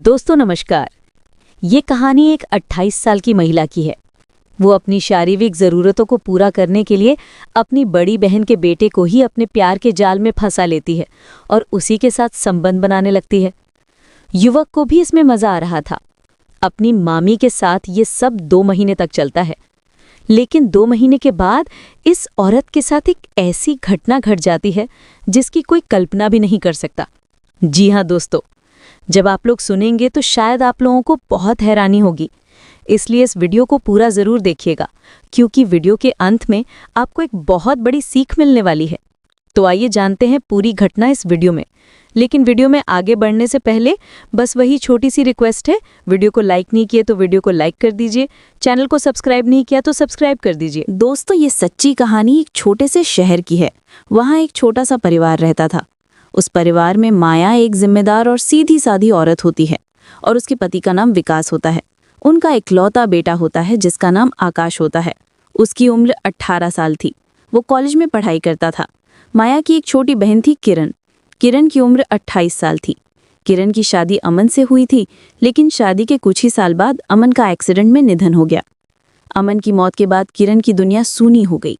दोस्तों नमस्कार। ये कहानी एक 28 साल की महिला की है। वो अपनी शारीरिक ज़रूरतों को पूरा करने के लिए अपनी बड़ी बहन के बेटे को ही अपने प्यार के जाल में फंसा लेती है और उसी के साथ संबंध बनाने लगती है। युवक को भी इसमें मज़ा आ रहा था। अपनी मामी के साथ ये सब 2 महीने तक चलता है, लेकिन 2 महीने के बाद इस औरत के साथ एक ऐसी घटना घट जाती है जिसकी कोई कल्पना भी नहीं कर सकता। जी हाँ दोस्तों, जब आप लोग सुनेंगे तो शायद आप लोगों को बहुत हैरानी होगी, इसलिए इस वीडियो को पूरा ज़रूर देखिएगा, क्योंकि वीडियो के अंत में आपको एक बहुत बड़ी सीख मिलने वाली है। तो आइए जानते हैं पूरी घटना इस वीडियो में। लेकिन वीडियो में आगे बढ़ने से पहले बस वही छोटी सी रिक्वेस्ट है, वीडियो को लाइक नहीं किए तो वीडियो को लाइक कर दीजिए, चैनल को सब्सक्राइब नहीं किया तो सब्सक्राइब कर दीजिए। दोस्तों, ये सच्ची कहानी एक छोटे से शहर की है। वहाँ एक छोटा सा परिवार रहता था। उस परिवार में माया एक जिम्मेदार और सीधी सादी औरत होती है और उसके पति का नाम विकास होता है। उनका इकलौता बेटा होता है जिसका नाम आकाश होता है। उसकी उम्र 18 साल थी। वो कॉलेज में पढ़ाई करता था। माया की एक छोटी बहन थी किरण। किरण की उम्र 28 साल थी। किरण की शादी अमन से हुई थी, लेकिन शादी के कुछ ही साल बाद अमन का एक्सीडेंट में निधन हो गया। अमन की मौत के बाद किरण की दुनिया सूनी हो गई।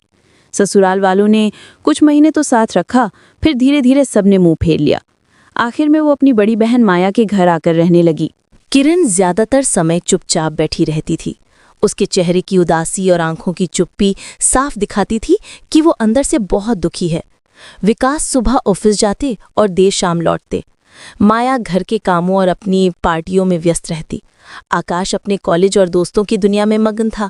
ससुराल वालों ने कुछ महीने तो साथ रखा, फिर धीरे धीरे सबने मुंह फेर लिया। आखिर में वो अपनी बड़ी बहन माया के घर आकर रहने लगी। किरण ज्यादातर समय चुपचाप बैठी रहती थी। उसके चेहरे की उदासी और आंखों की चुप्पी साफ दिखाती थी कि वो अंदर से बहुत दुखी है। विकास सुबह ऑफिस जाते और देर शाम लौटते। माया घर के कामों और अपनी पार्टियों में व्यस्त रहती। आकाश अपने कॉलेज और दोस्तों की दुनिया में मगन था।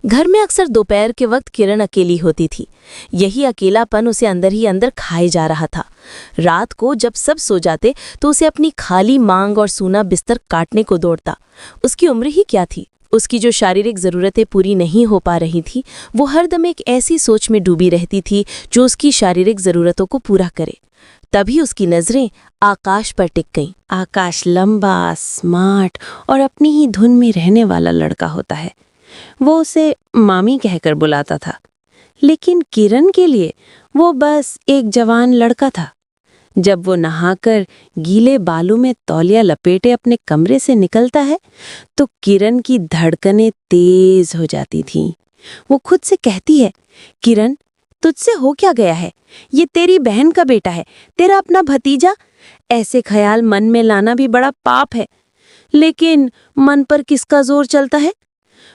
घर में अक्सर दोपहर के वक्त किरण अकेली होती थी। यही अकेलापन उसे अंदर ही अंदर खाए जा रहा था। रात को जब सब सो जाते तो उसे अपनी खाली मांग और सूना बिस्तर काटने को दौड़ता। उसकी उम्र ही क्या थी। उसकी जो शारीरिक ज़रूरतें पूरी नहीं हो पा रही थी, वो हरदम एक ऐसी सोच में डूबी रहती थी जो उसकी शारीरिक ज़रूरतों को पूरा करे। तभी उसकी नज़रें आकाश पर टिक गईं। आकाश लंबा, स्मार्ट और अपनी ही धुन में रहने वाला लड़का होता है। वो उसे मामी कहकर बुलाता था, लेकिन किरण के लिए वो बस एक जवान लड़का था। जब वो नहाकर गीले बालों में तौलिया लपेटे अपने कमरे से निकलता है तो किरण की धड़कनें तेज हो जाती थीं। वो खुद से कहती है, किरण, तुझसे हो क्या गया है? ये तेरी बहन का बेटा है, तेरा अपना भतीजा। ऐसे ख्याल मन में लाना भी बड़ा पाप है। लेकिन मन पर किसका जोर चलता है?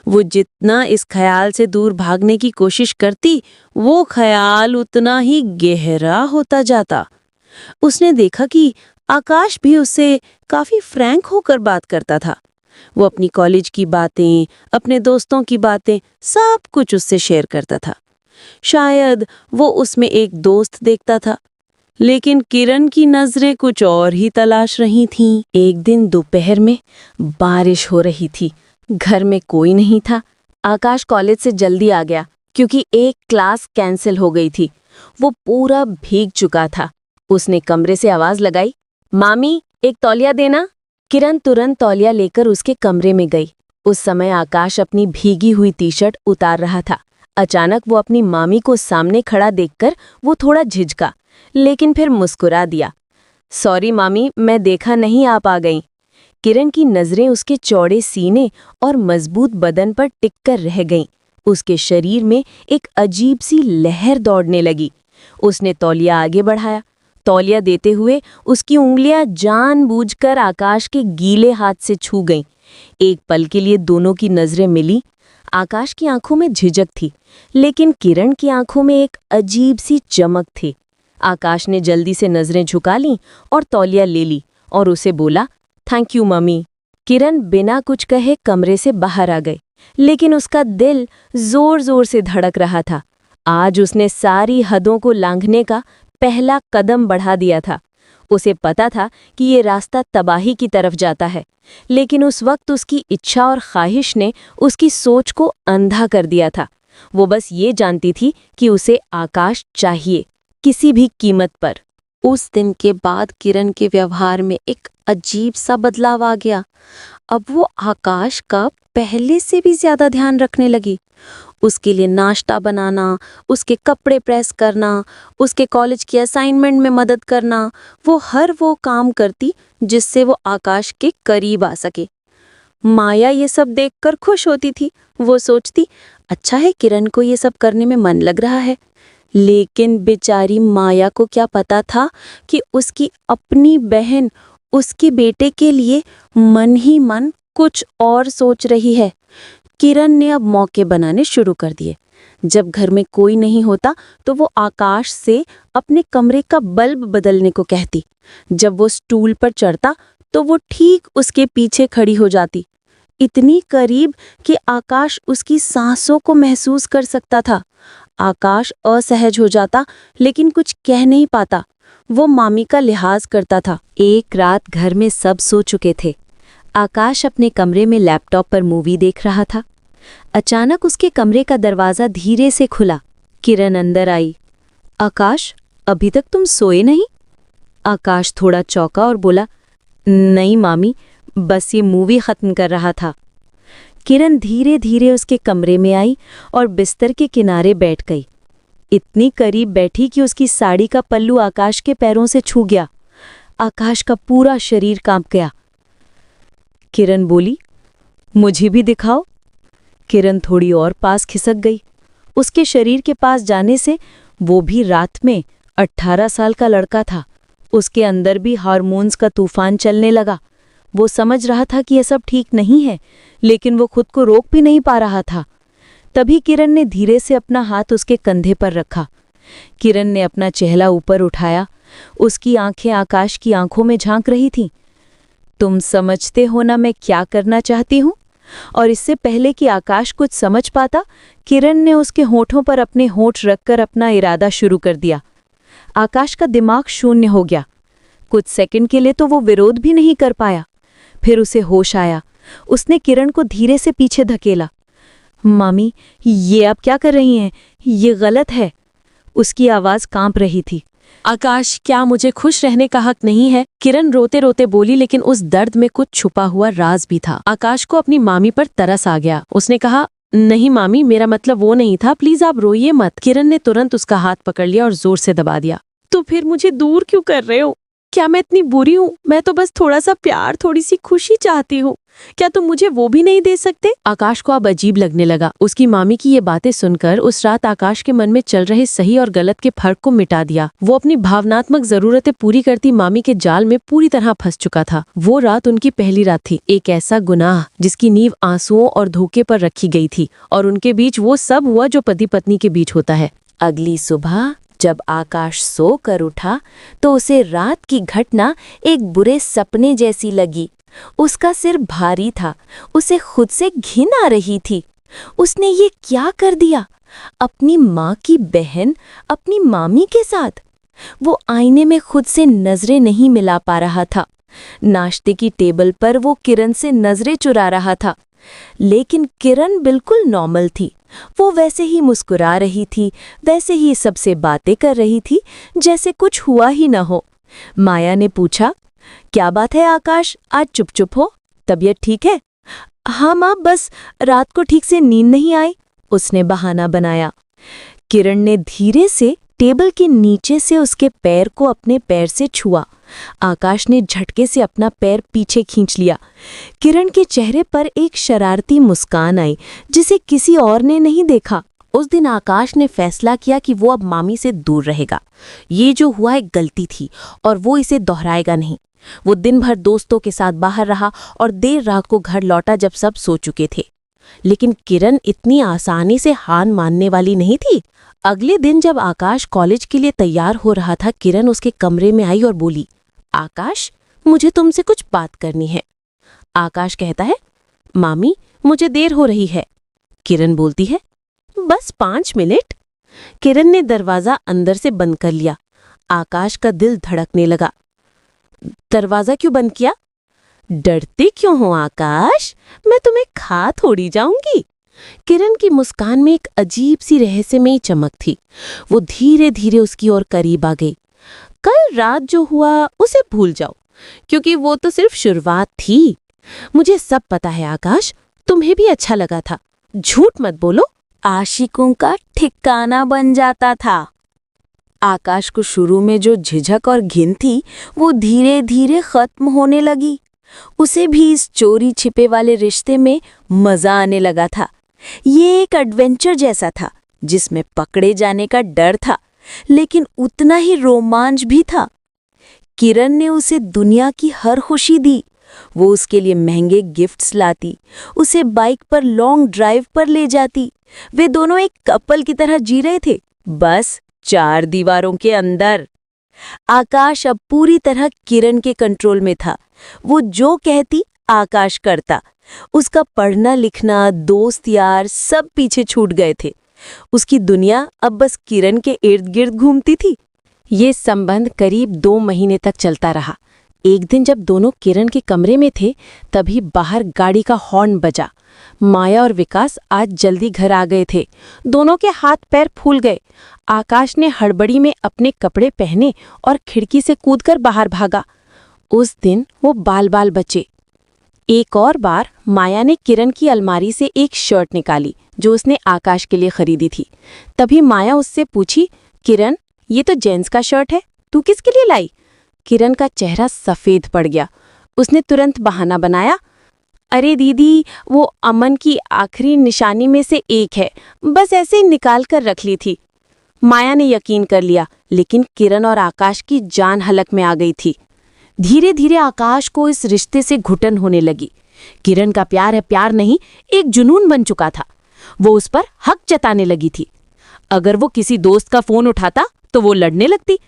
वो जितना इस ख्याल से दूर भागने की कोशिश करती, वो ख्याल उतना ही गहरा होता जाता। उसने देखा कि आकाश भी उससे काफी फ्रैंक होकर बात करता था। वो अपनी कॉलेज की बातें, अपने दोस्तों की बातें, सब कुछ उससे शेयर करता था। शायद वो उसमें एक दोस्त देखता था, लेकिन किरण की नजरें कुछ और ही तलाश रही थीं। एक दिन दोपहर में बारिश हो रही थी। घर में कोई नहीं था। आकाश कॉलेज से जल्दी आ गया क्योंकि एक क्लास कैंसिल हो गई थी। वो पूरा भीग चुका था। उसने कमरे से आवाज लगाई, मामी, एक तौलिया देना। किरण तुरंत तौलिया लेकर उसके कमरे में गई। उस समय आकाश अपनी भीगी हुई टी-शर्ट उतार रहा था। अचानक वो अपनी मामी को सामने खड़ा देखकर वो थोड़ा झिझका, लेकिन फिर मुस्कुरा दिया। सॉरी मामी, मैं देखा नहीं आप आ गईं। किरण की नजरें उसके चौड़े सीने और मजबूत बदन पर टिककर रह गईं। उसके शरीर में एक अजीब सी लहर दौड़ने लगी। उसने तौलिया आगे बढ़ाया। तौलिया देते हुए उसकी उंगलियां जानबूझकर आकाश के गीले हाथ से छू गईं। एक पल के लिए दोनों की नजरें मिली। आकाश की आंखों में झिझक थी, लेकिन किरण की आंखों में एक अजीब सी चमक थी। आकाश ने जल्दी से नजरें झुका लीं और तौलिया ले ली और उसे बोला, थैंक यू मम्मी। किरण बिना कुछ कहे कमरे से बाहर आ गई, लेकिन उसका दिल जोर जोर से धड़क रहा था। आज उसने सारी हदों को लांघने का पहला कदम बढ़ा दिया था। उसे पता था कि ये रास्ता तबाही की तरफ जाता है, लेकिन उस वक्त उसकी इच्छा और ख्वाहिश ने उसकी सोच को अंधा कर दिया था। वो बस ये जानती थी कि उसे आकाश चाहिए, किसी भी कीमत पर। उस दिन के बाद किरण के व्यवहार में एक अजीब सा बदलाव आ गया। अब वो आकाश का पहले से भी ज्यादा ध्यान रखने लगी। उसके लिए नाश्ता बनाना, उसके कपड़े प्रेस करना, उसके कॉलेज की असाइनमेंट में मदद करना, वो काम करती जिससे वो आकाश के करीब आ सके। माया ये सब देखकर खुश होती थी। वो सोचती, अच्छा है किरण को ये सब करने में मन लग रहा है। लेकिन बेचारी माया को क्या पता था कि उसकी अपनी बहन उसके बेटे के लिए मन ही मन कुछ और सोच रही है। किरण ने अब मौके बनाने शुरू कर दिए। जब घर में कोई नहीं होता तो वो आकाश से अपने कमरे का बल्ब बदलने को कहती। जब वो स्टूल पर चढ़ता तो वो ठीक उसके पीछे खड़ी हो जाती, इतनी करीब कि आकाश उसकी सांसों को महसूस कर सकता था। आकाश असहज हो जाता लेकिन कुछ कह नहीं पाता। वो मामी का लिहाज करता था। एक रात घर में सब सो चुके थे। आकाश अपने कमरे में लैपटॉप पर मूवी देख रहा था। अचानक उसके कमरे का दरवाज़ा धीरे से खुला। किरण अंदर आई। आकाश, अभी तक तुम सोए नहीं? आकाश थोड़ा चौंका और बोला, नहीं मामी, बस ये मूवी ख़त्म कर रहा था। किरण धीरे धीरे उसके कमरे में आई और बिस्तर के किनारे बैठ गई। इतनी करीब बैठी कि उसकी साड़ी का पल्लू आकाश के पैरों से छू गया। आकाश का पूरा शरीर कांप गया। किरण बोली, मुझे भी दिखाओ। किरण थोड़ी और पास खिसक गई। उसके शरीर के पास जाने से वो भी रात में 18 साल का लड़का था। उसके अंदर भी हार्मोन्स का तूफान चलने लगा। वो समझ रहा था कि यह सब ठीक नहीं है, लेकिन वो खुद को रोक भी नहीं पा रहा था। तभी किरण ने धीरे से अपना हाथ उसके कंधे पर रखा। किरण ने अपना चेहरा ऊपर उठाया। उसकी आंखें आकाश की आंखों में झांक रही थीं। तुम समझते हो ना मैं क्या करना चाहती हूँ? और इससे पहले कि आकाश कुछ समझ पाता, किरण ने उसके होठों पर अपने होठ रखकर अपना इरादा शुरू कर दिया। आकाश का दिमाग शून्य हो गया। कुछ सेकंड के लिए तो वो विरोध भी नहीं कर पाया। फिर उसे होश आया। उसने किरण को धीरे से पीछे धकेला। मामी, ये आप क्या कर रही हैं? ये गलत है। उसकी आवाज़ कांप रही थी। आकाश, क्या मुझे खुश रहने का हक नहीं है? किरण रोते रोते बोली, लेकिन उस दर्द में कुछ छुपा हुआ राज भी था। आकाश को अपनी मामी पर तरस आ गया। उसने कहा, नहीं मामी, मेरा मतलब वो नहीं था, प्लीज आप रोइए मत। किरण ने तुरंत उसका हाथ पकड़ लिया और जोर से दबा दिया। तो फिर मुझे दूर क्यों कर रहे हो? क्या मैं इतनी बुरी हूँ? मैं तो बस थोड़ा सा प्यार, थोड़ी सी खुशी चाहती हूँ। क्या तुम मुझे वो भी नहीं दे सकते? आकाश को अब अजीब लगने लगा। उसकी मामी की ये बातें सुनकर उस रात आकाश के मन में चल रहे सही और गलत के फर्क को मिटा दिया। वो अपनी भावनात्मक जरूरतें पूरी करती मामी के जाल में पूरी तरह फंस चुका था। वो रात उनकी पहली रात थी। एक ऐसा गुनाह जिसकी नींव आंसुओं और धोखे पर रखी गई थी, और उनके बीच वो सब हुआ जो पति पत्नी के बीच होता है। अगली सुबह जब आकाश सो कर उठा तो उसे रात की घटना एक बुरे सपने जैसी लगी। उसका सिर भारी था। उसे खुद से घिन आ रही थी। उसने ये क्या कर दिया? अपनी माँ की बहन अपनी मामी के साथ। वो आईने में खुद से नजरें नहीं मिला पा रहा था। नाश्ते की टेबल पर वो किरण से नजरें चुरा रहा था, लेकिन किरण बिल्कुल नॉर्मल थी। वो वैसे ही मुस्कुरा रही थी, वैसे ही सबसे बातें कर रही थी जैसे कुछ हुआ ही न हो। माया ने पूछा, क्या बात है आकाश, आज चुप चुप हो? तबीयत ठीक है? हाँ माँ, बस रात को ठीक से नींद नहीं आई, उसने बहाना बनाया। किरण ने धीरे से टेबल के नीचे से उसके पैर को अपने पैर से छुआ। आकाश ने झटके से अपना पैर पीछे खींच लिया। किरण के चेहरे पर एक शरारती मुस्कान आई जिसे किसी और ने नहीं देखा। उस दिन आकाश ने फैसला किया कि वो अब मामी से दूर रहेगा। ये जो हुआ एक गलती थी और वो इसे दोहराएगा नहीं। वो दिन भर दोस्तों के साथ बाहर रहा और देर रात को घर लौटा जब सब सो चुके थे। लेकिन किरण इतनी आसानी से हार मानने वाली नहीं थी। अगले दिन जब आकाश कॉलेज के लिए तैयार हो रहा था, किरण उसके कमरे में आई और बोली, आकाश, मुझे तुमसे कुछ बात करनी है। आकाश कहता है, मामी, मुझे देर हो रही है। किरण बोलती है, बस 5 मिनट। किरण ने दरवाजा अंदर से बंद कर लिया। आकाश का दिल धड़कने लगा। दरवाजा क्यों बंद किया? डरते क्यों हो आकाश? मैं तुम्हें खा थोड़ी जाऊंगी। किरण की मुस्कान में एक अजीब सी रहस्यमयी चमक थी। वो धीरे धीरे उसकी ओर करीब आ गई। कल रात जो हुआ उसे भूल जाओ, क्योंकि वो तो सिर्फ शुरुआत थी। मुझे सब पता है आकाश, तुम्हें भी अच्छा लगा था। झूठ मत बोलो। आशिकों का ठिकाना बन जाता था। आकाश को शुरू में जो झिझक और घिन थी वो धीरे धीरे खत्म होने लगी। उसे भी इस चोरी छिपे वाले रिश्ते में मजा आने लगा था। ये एक एडवेंचर जैसा था जिसमें पकड़े जाने का डर था, लेकिन उतना ही रोमांच भी था। किरण ने उसे दुनिया की हर खुशी दी। वो उसके लिए महंगे गिफ्ट्स लाती, उसे बाइक पर लॉन्ग ड्राइव पर ले जाती। वे दोनों एक कपल की तरह जी रहे थे, बस 4 दीवारों के अंदर। आकाश अब पूरी तरह किरण के कंट्रोल में था। वो जो कहती आकाश करता। उसका पढ़ना लिखना, दोस्त यार सब पीछे छूट गए थे। उसकी दुनिया अब बस किरण के इर्द गिर्द घूमती थी। ये संबंध करीब 2 महीने तक चलता रहा। एक दिन जब दोनों किरण के कमरे में थे, तभी बाहर गाड़ी का हॉर्न बजा। माया और विकास आज जल्दी घर आ गए थे। दोनों के हाथ पैर फूल गए। आकाश ने हड़बड़ी में अपने कपड़े पहने और खिड़की से कूदकर बाहर भागा। उस दिन वो बाल बाल बचे। एक और बार माया ने किरण की अलमारी से एक शर्ट निकाली जो उसने आकाश के लिए खरीदी थी। तभी माया उससे पूछी, किरण, ये तो जेंट्स का शर्ट है, तू किसके लिए लाई? किरण का चेहरा सफेद पड़ गया। उसने तुरंत बहाना बनाया, अरे दीदी, वो अमन की आखिरी निशानी में से एक है, बस ऐसे ही निकाल कर रख ली थी। माया ने यकीन कर लिया, लेकिन किरण और आकाश की जान हलक में आ गई थी। धीरे धीरे आकाश को इस रिश्ते से घुटन होने लगी। किरण का प्यार है प्यार नहीं, एक जुनून बन चुका था। वो उस पर हक जताने लगी थी। अगर वो किसी दोस्त का फोन उठाता तो वो लड़ने लगती।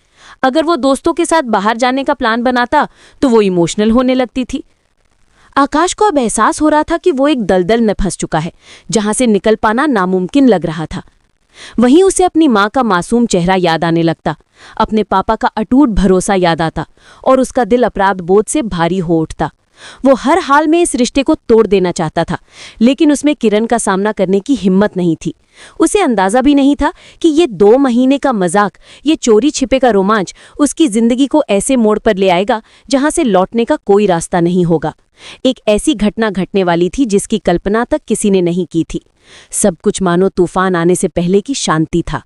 अगर वो दोस्तों के साथ बाहर जाने का प्लान बनाता तो वो इमोशनल होने लगती थी। आकाश को अब एहसास हो रहा था कि वो एक दलदल में फंस चुका है, जहां से निकल पाना नामुमकिन लग रहा था। वहीं उसे अपनी माँ का मासूम चेहरा याद आने लगता, अपने पापा का अटूट भरोसा याद आता और उसका दिल अपराध बोध से भारी हो उठता। वो हर हाल में इस रिश्ते को तोड़ देना चाहता था, लेकिन उसमें किरण का सामना करने की हिम्मत नहीं थी। उसे अंदाजा भी नहीं था कि ये 2 महीने का मजाक, ये चोरी छिपे का रोमांच उसकी जिंदगी को ऐसे मोड़ पर ले आएगा जहां से लौटने का कोई रास्ता नहीं होगा। एक ऐसी घटना घटने वाली थी जिसकी कल्पना तक किसी ने नहीं की थी। सब कुछ मानो तूफान आने से पहले की शांति था,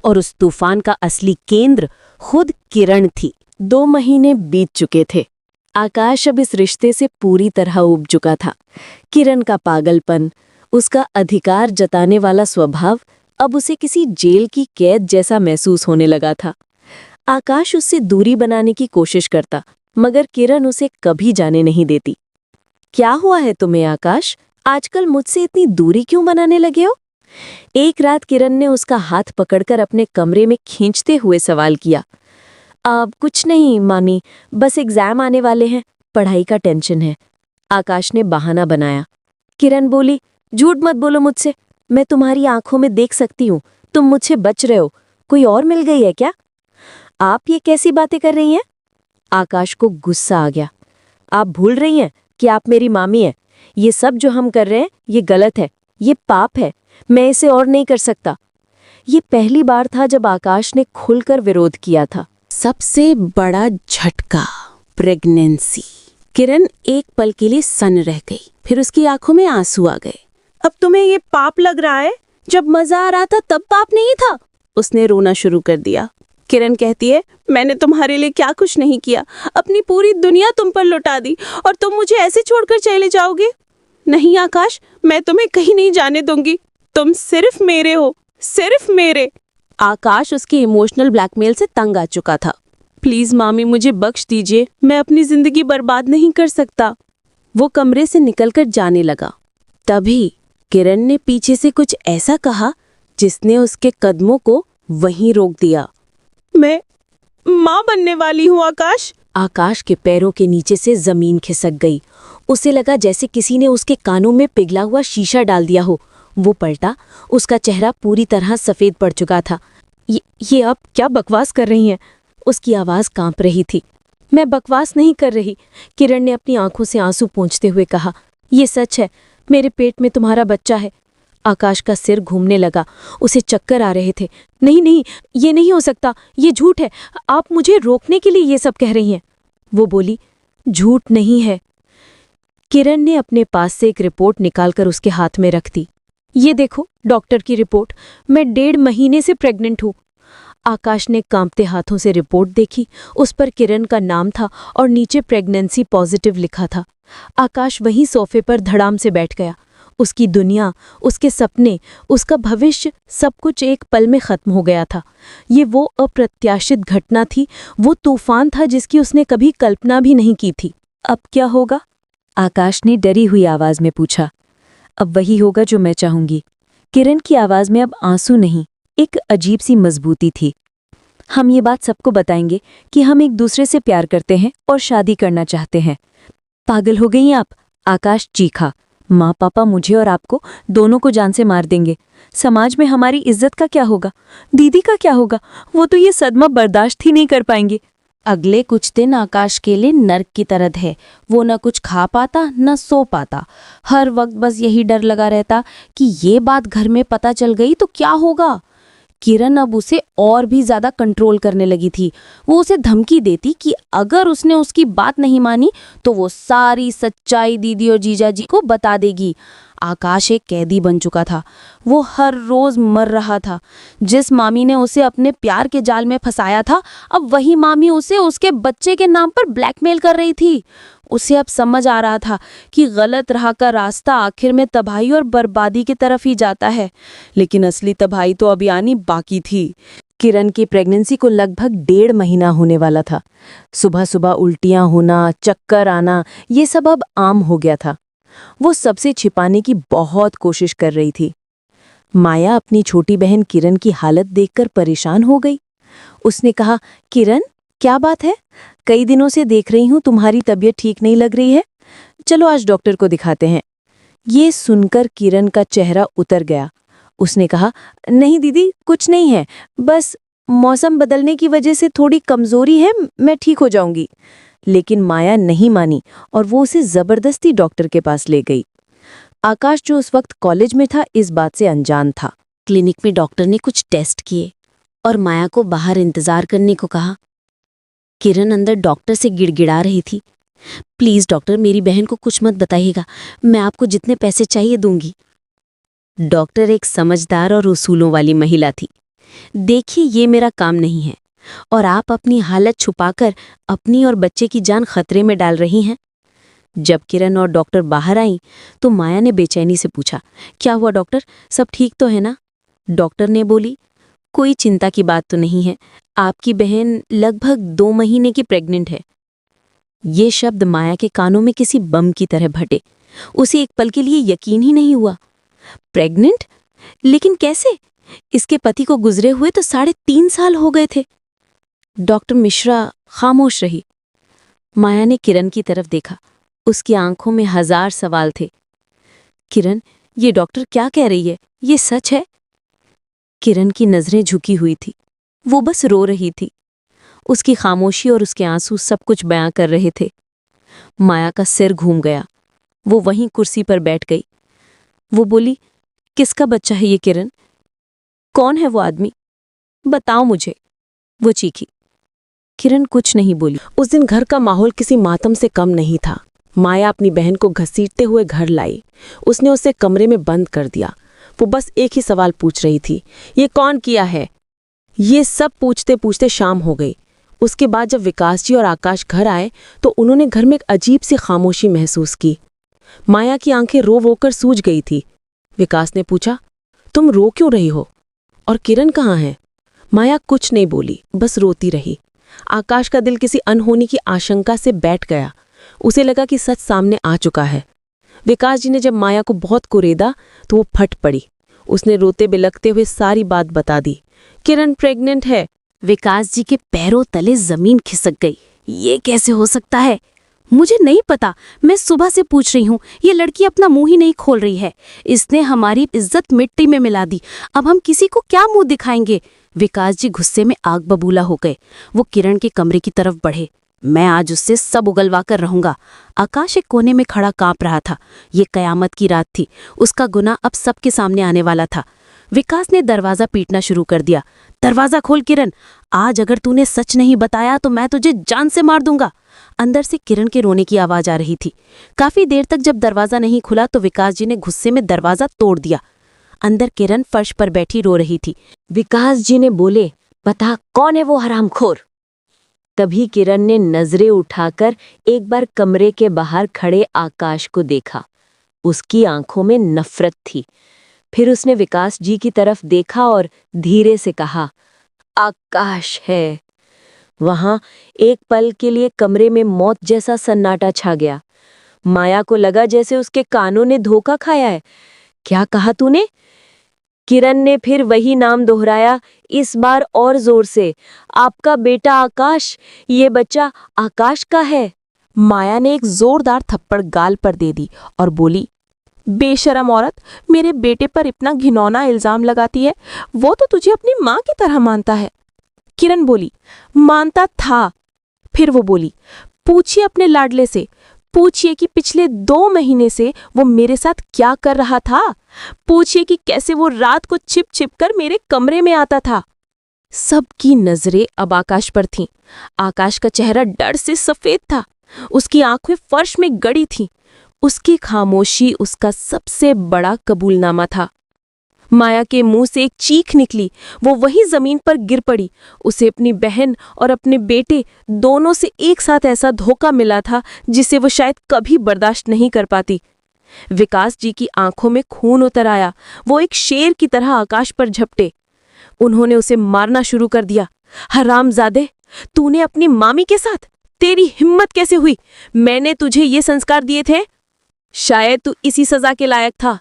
और उस तूफान का असली केंद्र खुद किरण थी। 2 महीने बीत चुके थे। आकाश अब इस रिश्ते से पूरी तरह ऊब चुका था। किरण का पागलपन, उसका अधिकार जताने वाला स्वभाव अब उसे किसी जेल की कैद जैसा महसूस होने लगा था। आकाश उससे दूरी बनाने की कोशिश करता, मगर किरण उसे कभी जाने नहीं देती। क्या हुआ है तुम्हें आकाश? आजकल मुझसे इतनी दूरी क्यों बनाने लगे हो? एक रात किरण ने उसका हाथ पकड़कर अपने कमरे में खींचते हुए सवाल किया। अब कुछ नहीं मामी, बस एग्जाम आने वाले हैं, पढ़ाई का टेंशन है। आकाश ने बहाना बनाया। किरण बोली, झूठ मत बोलो मुझसे, मैं तुम्हारी आंखों में देख सकती हूँ, तुम मुझसे बच रहे हो। कोई और मिल गई है क्या? आप ये कैसी बातें कर रही हैं? आकाश को गुस्सा आ गया। आप भूल रही हैं कि आप मेरी मामी हैं। ये सब जो हम कर रहे हैं ये गलत है, ये पाप है, मैं इसे और नहीं कर सकता। ये पहली बार था जब आकाश ने खुलकर विरोध किया था। सबसे बड़ा झटका, प्रेगनेंसी। किरण एक पल के लिए सन्न रह गई, फिर उसकी आंखों में आंसू आ गए। अब तुम्हें ये पाप लग रहा है? जब मजा आ रहा था तब पाप नहीं था? उसने रोना शुरू कर दिया। किरण कहती है, मैंने तुम्हारे लिए क्या कुछ नहीं किया, अपनी पूरी दुनिया तुम पर लुटा दी और तुम मुझे ऐसे छोड़कर चले जाओगे? नहीं आकाश, मैं तुम्हें कहीं नहीं जाने दूंगी, तुम सिर्फ मेरे हो, सिर्फ मेरे। आकाश उसके इमोशनल ब्लैकमेल से तंग आ चुका था। प्लीज मामी, मुझे बख्श दीजिए, मैं अपनी जिंदगी बर्बाद नहीं कर सकता। वो कमरे से निकलकर जाने लगा। तभी किरण ने पीछे से कुछ ऐसा कहा जिसने उसके कदमों को वहीं रोक दिया। मैं माँ बनने वाली हूँ आकाश। आकाश के पैरों के नीचे से जमीन खिसक गई। उसे लगा जैसे किसी ने उसके कानों में पिघला हुआ शीशा डाल दिया हो। वो पलटा, उसका चेहरा पूरी तरह सफेद पड़ चुका था। ये आप क्या बकवास कर रही हैं? उसकी आवाज कांप रही थी। मैं बकवास नहीं कर रही, किरण ने अपनी आंखों से आंसू पोंछते हुए कहा। ये सच है, मेरे पेट में तुम्हारा बच्चा है। आकाश का सिर घूमने लगा, उसे चक्कर आ रहे थे। नहीं नहीं, ये नहीं हो सकता, ये झूठ है, आप मुझे रोकने के लिए ये सब कह रही हैं। वो बोली, झूठ नहीं है। किरण ने अपने पास से एक रिपोर्ट निकालकर उसके हाथ में रख दी। ये देखो डॉक्टर की रिपोर्ट, मैं 1.5 महीने से प्रेग्नेंट हूँ। आकाश ने कांपते हाथों से रिपोर्ट देखी। उस पर किरण का नाम था और नीचे प्रेगनेंसी पॉजिटिव लिखा था। आकाश वहीं सोफे पर धड़ाम से बैठ गया। उसकी दुनिया, उसके सपने, उसका भविष्य, सब कुछ एक पल में खत्म हो गया था। ये वो अप्रत्याशित घटना थी, वो तूफान था जिसकी उसने कभी कल्पना भी नहीं की थी। अब क्या होगा? आकाश ने डरी हुई आवाज में पूछा। अब वही होगा जो मैं चाहूंगी। किरण की आवाज में अब आंसू नहीं, एक अजीब सी मजबूती थी। हम ये बात सबको बताएंगे कि हम एक दूसरे से प्यार करते हैं और शादी करना चाहते हैं। पागल हो गई आप? आकाश चीखा। माँ पापा मुझे और आपको दोनों को जान से मार देंगे। समाज में हमारी इज्जत का क्या होगा? दीदी का क्या होगा? वो तो ये सदमा बर्दाश्त ही नहीं कर पाएंगे। अगले कुछ दिन आकाश के लिए नर्क की तरह है। वो न कुछ खा पाता न सो पाता। हर वक्त बस यही डर लगा रहता कि ये बात घर में पता चल गई तो क्या होगा। किरण अब उसे और भी ज्यादा कंट्रोल करने लगी थी। वो उसे धमकी देती कि अगर उसने उसकी बात नहीं मानी तो वो सारी सच्चाई दीदी और जीजा जी को बता देगी। आकाश एक कैदी बन चुका था। वो हर रोज मर रहा था। जिस मामी ने उसे अपने प्यार के जाल में फंसाया था, अब वही मामी उसे उसके बच्चे के नाम पर ब्लैकमेल कर रही थी। उसे अब समझ आ रहा था कि गलत राह का रास्ता आखिर में तबाही और बर्बादी की तरफ ही जाता है। लेकिन असली तबाही तो अभी आनी बाकी थी। किरण की प्रेगनेंसी को लगभग 1.5 महीना होने वाला था। सुबह सुबह उल्टियां होना, चक्कर आना, ये सब अब आम हो गया था। वो सबसे छिपाने की बहुत कोशिश कर रही थी। माया अपनी छोटी बहन किरण की हालत देखकर परेशान हो गई। उसने कहा, किरण क्या बात है? कई दिनों से देख रही हूं तुम्हारी तबीयत ठीक नहीं लग रही है। चलो आज डॉक्टर को दिखाते हैं। ये सुनकर किरण का चेहरा उतर गया। उसने कहा, नहीं दीदी कुछ नहीं है, बस मौसम बदलने की वजह से थोड़ी कमजोरी है, मैं ठीक हो जाऊंगी। लेकिन माया नहीं मानी और वो उसे जबरदस्ती डॉक्टर के पास ले गई। आकाश जो उस वक्त कॉलेज में था इस बात से अनजान था। क्लिनिक में डॉक्टर ने कुछ टेस्ट किए और माया को बाहर इंतजार करने को कहा। किरण अंदर डॉक्टर से गिड़गिड़ा रही थी, प्लीज डॉक्टर मेरी बहन को कुछ मत बताइएगा, मैं आपको जितने पैसे चाहिए दूंगी। डॉक्टर एक समझदार और उसूलों वाली महिला थी। देखिए ये मेरा काम नहीं है और आप अपनी हालत छुपाकर अपनी और बच्चे की जान खतरे में डाल रही हैं। जब किरण और डॉक्टर बाहर आई तो माया ने बेचैनी से पूछा, क्या हुआ डॉक्टर, सब ठीक तो है ना? डॉक्टर ने बोली, कोई चिंता की बात तो नहीं है, आपकी बहन लगभग 2 महीने की प्रेग्नेंट है। ये शब्द माया के कानों में किसी बम की तरह फटे। उसे एक पल के लिए यकीन ही नहीं हुआ। प्रेग्नेंट? लेकिन कैसे? इसके पति को गुजरे हुए तो 3.5 साल हो गए थे। डॉक्टर मिश्रा खामोश रही। माया ने किरण की तरफ देखा। उसकी आंखों में 1000 सवाल थे। किरण, ये डॉक्टर क्या कह रही है? ये सच है? किरण की नजरें झुकी हुई थी। वो बस रो रही थी। उसकी खामोशी और उसके आंसू सब कुछ बयां कर रहे थे। माया का सिर घूम गया। वो वहीं कुर्सी पर बैठ गई। वो बोली, किसका बच्चा है ये किरण? कौन है वो आदमी? बताओ मुझे। वो चीखी। किरण कुछ नहीं बोली। उस दिन घर का माहौल किसी मातम से कम नहीं था। माया अपनी बहन को घसीटते हुए घर लाई। उसने उसे कमरे में बंद कर दिया। वो बस एक ही सवाल पूछ रही थी, ये कौन किया है? ये सब पूछते पूछते शाम हो गई। उसके बाद जब विकास जी और आकाश घर आए तो उन्होंने घर में एक अजीब सी खामोशी महसूस की। माया की आंखें रो वो कर सूज गई थी। विकास ने पूछा, तुम रो क्यों रही हो? और किरण कहाँ है? माया कुछ नहीं बोली, बस रोती रही। आकाश का दिल किसी अनहोनी की आशंका से बैठ गया। उसे लगा कि सच सामने आ चुका है। विकास जी ने जब माया को बहुत कुरेदा तो वो फट पड़ी। उसने रोते बिलखते हुए सारी बात बता दी। किरण प्रेग्नेंट है। विकास जी के पैरों तले जमीन खिसक गई। ये कैसे हो सकता है? मुझे नहीं पता, मैं सुबह से पूछ रही हूँ। ये लड़की अपना मुंह ही नहीं खोल रही है। इसने हमारी इज्जत मिट्टी में मिला दी। अब हम किसी को क्या मुंह दिखाएंगे? विकास जी गुस्से में आग बबूला हो गए। वो किरण के कमरे की तरफ बढ़े। मैं आज उससे सब उगलवा कर रहूंगा। आकाश एक कोने में खड़ा कांप रहा था। ये कयामत की रात थी। उसका गुनाह अब सबके सामने आने वाला था। विकास ने दरवाजा पीटना शुरू कर दिया। दरवाजा खोल किरण, आज अगर तूने सच नहीं बताया तो मैं तुझे जान से मार दूंगा। अंदर से किरण के रोने की आवाज आ रही थी। काफी देर तक जब दरवाजा नहीं खुला तो विकास जी ने गुस्से में दरवाजा तोड़ दिया। अंदर किरण फर्श पर बैठी रो रही थी। विकास जी ने बोले, बता कौन है वो हरामखोर। तभी किरण ने नजरें उठाकर एक बार कमरे के बाहर खड़े आकाश को देखा। उसकी आंखों में नफरत थी। फिर उसने विकास जी की तरफ देखा और धीरे से कहा, आकाश है। वहां एक पल के लिए कमरे में मौत जैसा सन्नाटा छा गया। माया को लगा जैसे उसके कानों ने धोखा खाया है। क्या कहा तूने? किरण ने फिर वही नाम दोहराया, इस बार और जोर से। आपका बेटा आकाश, ये बच्चा आकाश का है। माया ने एक जोरदार थप्पड़ गाल पर दे दी और बोली, बेशरम औरत, मेरे बेटे पर इतना घिनौना इल्जाम लगाती है। वो तो तुझे अपनी माँ की तरह मानता है। किरण बोली, मानता था। फिर वो बोली, पूछिए अपने लाडले से, पूछिए कि पिछले 2 महीने से वो मेरे साथ क्या कर रहा था। पूछिए कि कैसे वो रात को छिप छिप कर मेरे कमरे में आता था। सबकी नजरें अब आकाश पर थीं। आकाश का चेहरा डर से सफेद था। उसकी आंखें फर्श में गड़ी थीं। उसकी खामोशी उसका सबसे बड़ा कबूलनामा था। माया के मुंह से एक चीख निकली। वो वही जमीन पर गिर पड़ी। उसे अपनी बहन और अपने बेटे दोनों से एक साथ ऐसा धोखा मिला था जिसे वो शायद कभी बर्दाश्त नहीं कर पाती। विकास जी की आंखों में खून उतर आया। वो एक शेर की तरह आकाश पर झपटे। उन्होंने उसे मारना शुरू कर दिया। हरामजादे, तूने अपनी मामी के साथ? तेरी हिम्मत कैसे हुई? मैंने तुझे ये संस्कार दिए थे। शायद तू इसी सजा के लायक था।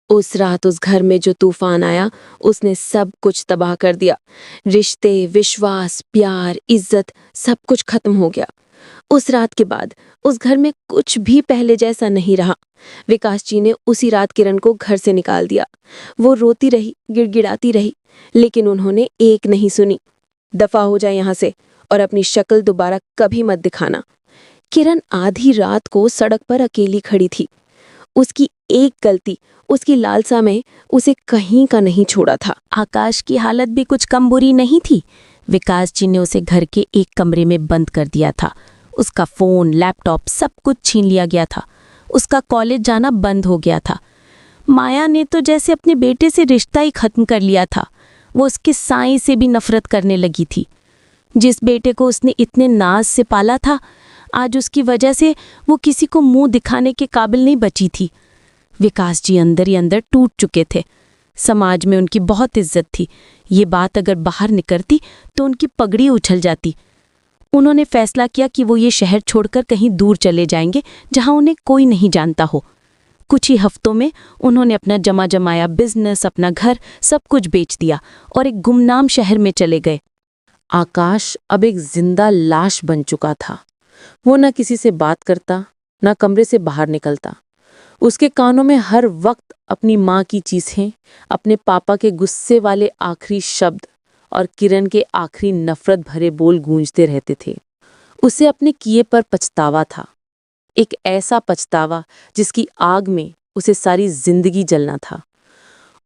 उस रात उस घर में जो तूफान आया, उसने सब कुछ तबाह कर दिया। रिश्ते, विश्वास, प्यार, इज्जत, सब कुछ खत्म हो गया। उस रात के बाद उस घर में कुछ भी पहले जैसा नहीं रहा। विकास जी ने उसी रात किरण को घर से निकाल दिया। वो रोती रही, गिड़गिड़ाती रही, लेकिन उन्होंने एक नहीं सुनी। दफा हो जाए यहाँ से और अपनी शक्ल दोबारा कभी मत दिखाना। किरण आधी रात को सड़क पर अकेली खड़ी थी। उसकी एक गलती, उसकी लालसा में उसे कहीं का नहीं छोड़ा था। आकाश की हालत भी कुछ कम बुरी नहीं थी। विकास जी ने उसे घर के एक कमरे में बंद कर दिया था। उसका फोन, लैपटॉप सब कुछ छीन लिया गया था। उसका कॉलेज जाना बंद हो गया था। माया ने तो जैसे अपने बेटे से रिश्ता ही खत्म कर लिया था। वो उसके साईं से भी नफरत करने लगी थी। जिस बेटे को उसने इतने नाज से पाला था, आज उसकी वजह से वो किसी को मुंह दिखाने के काबिल नहीं बची थी। विकास जी अंदर ही अंदर टूट चुके थे। समाज में उनकी बहुत इज्जत थी। ये बात अगर बाहर निकलती तो उनकी पगड़ी उछल जाती। उन्होंने फैसला किया कि वो ये शहर छोड़कर कहीं दूर चले जाएंगे जहां उन्हें कोई नहीं जानता हो। कुछ ही हफ्तों में उन्होंने अपना जमा जमाया बिजनेस, अपना घर, सब कुछ बेच दिया और एक गुमनाम शहर में चले गए। आकाश अब एक जिंदा लाश बन चुका था। वो न किसी से बात करता, न कमरे से बाहर निकलता। उसके कानों में हर वक्त अपनी माँ की चीखें, अपने पापा के गुस्से वाले आखिरी शब्द और किरण के आखिरी नफरत भरे बोल गूंजते रहते थे। उसे अपने किए पर पछतावा था। एक ऐसा पछतावा जिसकी आग में उसे सारी जिंदगी जलना था।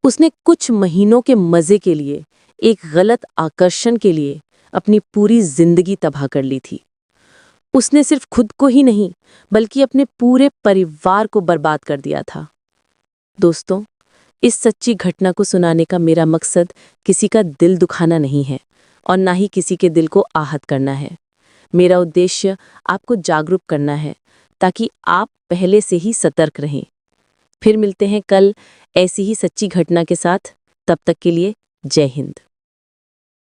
उसने कुछ महीनों के मजे के लिए, एक गलत आकर्षण के लिए अपनी पूरी जिंदगी तबाह कर ली थी। उसने सिर्फ खुद को ही नहीं बल्कि अपने पूरे परिवार को बर्बाद कर दिया था। दोस्तों, इस सच्ची घटना को सुनाने का मेरा मकसद किसी का दिल दुखाना नहीं है और ना ही किसी के दिल को आहत करना है। मेरा उद्देश्य आपको जागरूक करना है ताकि आप पहले से ही सतर्क रहें। फिर मिलते हैं कल ऐसी ही सच्ची घटना के साथ। तब तक के लिए जय हिंद।